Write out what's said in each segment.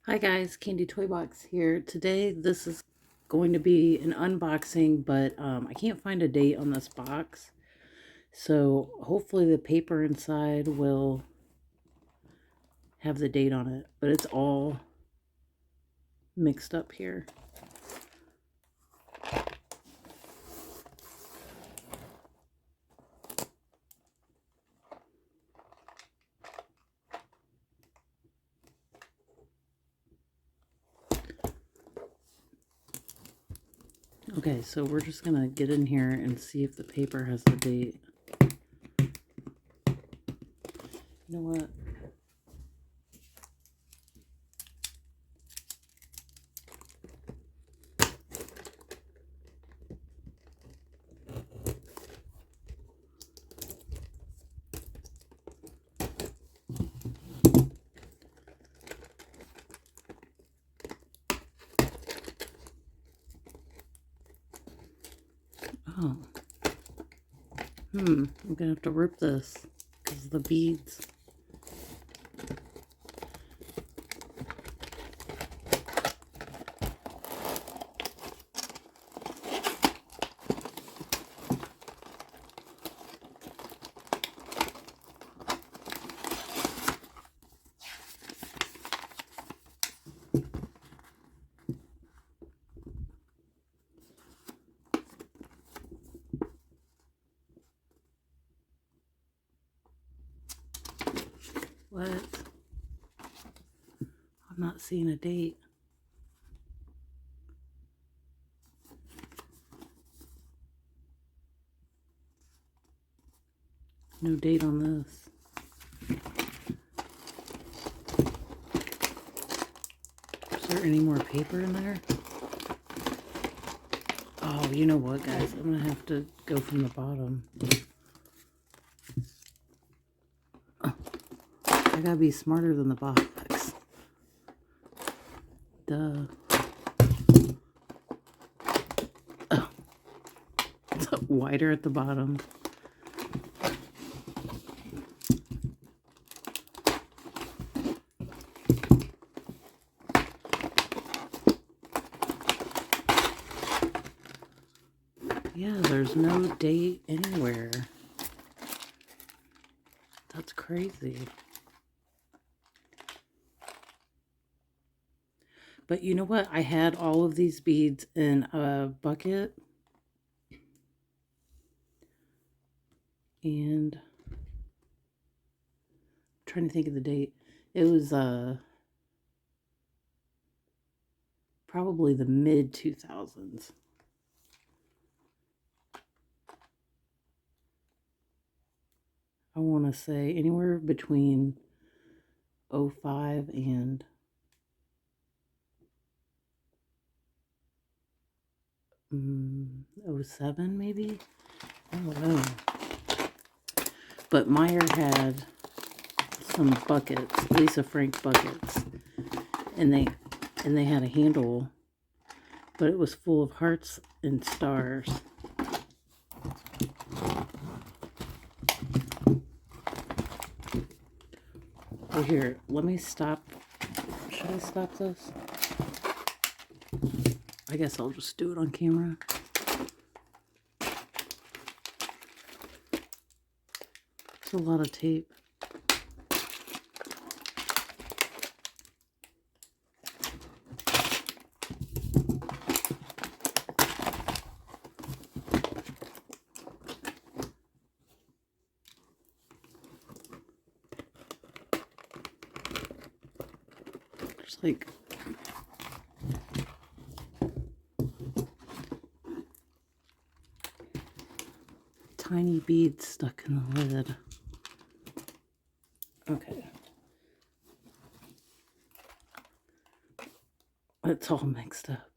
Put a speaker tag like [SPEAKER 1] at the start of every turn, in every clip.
[SPEAKER 1] Hi guys, Candy Toy Box here. Today this is going to be an unboxing, but I can't find a date on this box. So hopefully the paper inside will have the date on it, but it's all mixed up here. Okay, so we're just gonna get in here and see if the paper has the date. You know what? Oh. I'm gonna have to rip this because of the beads. What? I'm not seeing a date. No date on this. Is there any more paper in there? Oh, you know what, guys? I'm gonna have to go from the bottom. Oh, I gotta be smarter than the box. Duh. Oh, it's wider at the bottom. Yeah, there's no date anywhere. That's crazy. But you know what? I had all of these beads in a bucket. And I'm trying to think of the date. It was probably the mid 2000s. I want to say anywhere between 05 and 07 maybe. I don't know. But Meyer had some buckets, Lisa Frank buckets, and they had a handle, but it was full of hearts and stars. Oh, here, let me stop. Should I stop this? I guess I'll just do it on camera. It's a lot of tape. There's like tiny beads stuck in the lid. Okay. It's all mixed up.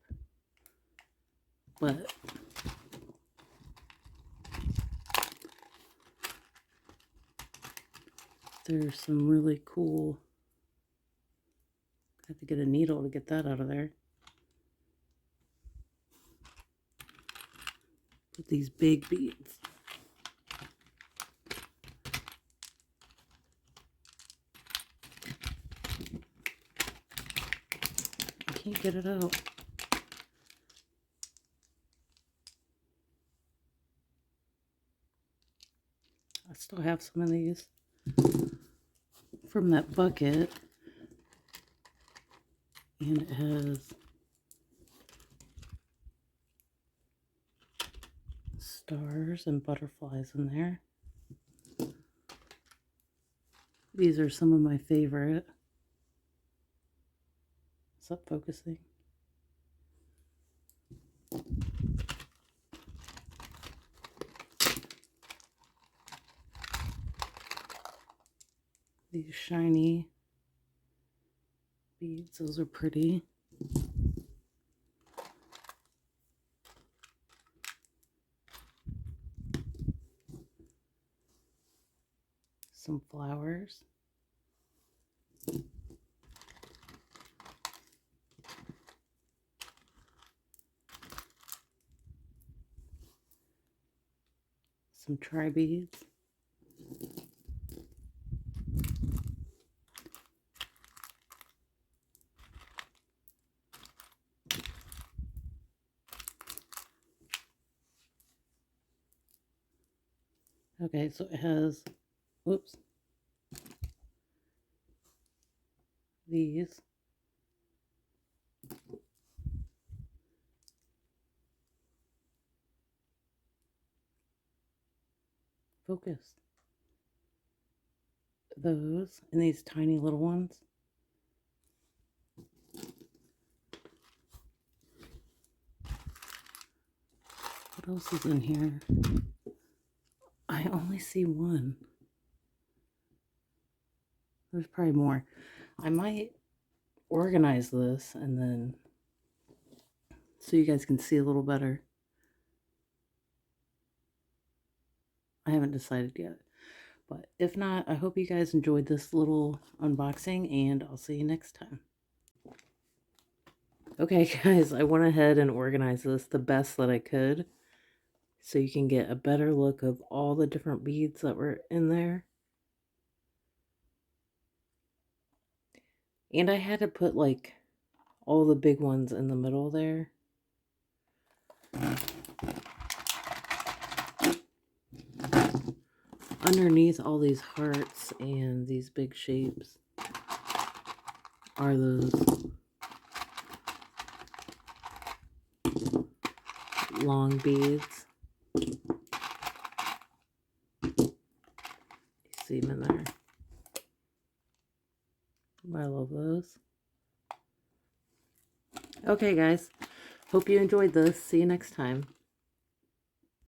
[SPEAKER 1] But there's some really cool. I have to get a needle to get that out of there. With these big beads. can't get it out. I still have some of these from that bucket. And it has stars and butterflies in there. These are some of my favorite. Is that focusing? These shiny beads, those are pretty. Some flowers. Some tri-beads. Okay, so it has, whoops, these. Focus. Those, and these tiny little ones. What else is in here? I only see one. There's probably more. I might organize this and then so you guys can see a little better. I haven't decided yet. But if not, I hope you guys enjoyed this little unboxing and I'll see you next time. Okay guys, I went ahead and organized this the best that I could so you can get a better look of all the different beads that were in there. And I had to put like all the big ones in the middle there. Underneath all these hearts and these big shapes are those long beads. You see them in there. I love those. Okay guys, hope you enjoyed this. See you next time.